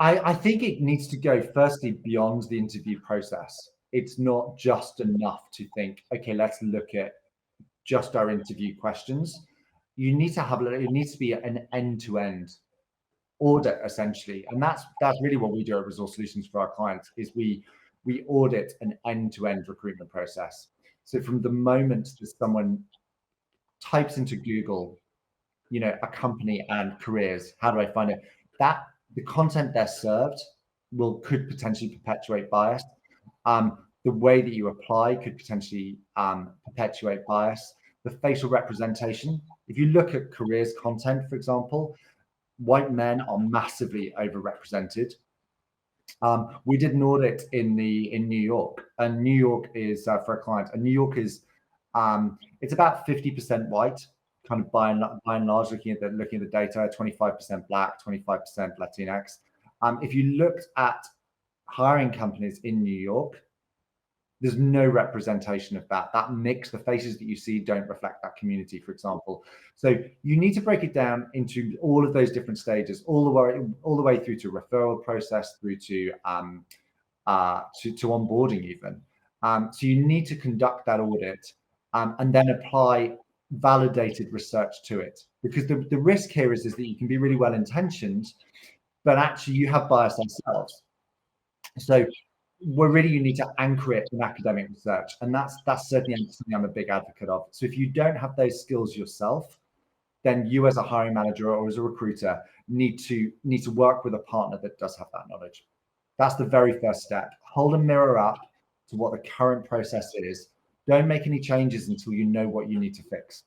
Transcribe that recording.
I think it needs to go firstly beyond the interview process. It's not just enough to think, okay, let's look at just our interview questions. You need to have, it needs to be an end-to-end audit essentially. And that's really what we do at Resource Solutions for our clients is we audit an end-to-end recruitment process. So from the moment that someone types into Google, a company and careers, how do I find it? That the content they're served could potentially perpetuate bias. The way that you apply could potentially perpetuate bias. The facial representation. If you look at careers content, for example, white men are massively overrepresented. We did an audit in New York, and New York is for a client, and New York is it's about 50% white, kind of by and large, looking at the data, 25% black, 25% Latinx. If you looked at hiring companies in New York, there's no representation of that mix. The faces that you see don't reflect that community, for example. So you need to break it down into all of those different stages, all the way through to referral process, through to onboarding even. So you need to conduct that audit and then apply validated research to it, because the risk here is that you can be really well intentioned, but actually you have bias themselves. So you need to anchor it in academic research, and that's certainly something I'm a big advocate of. So if you don't have those skills yourself, then you as a hiring manager or as a recruiter need to work with a partner that does have that knowledge. That's the very first step. Hold a mirror up to what the current process is. Don't make any changes until you know what you need to fix.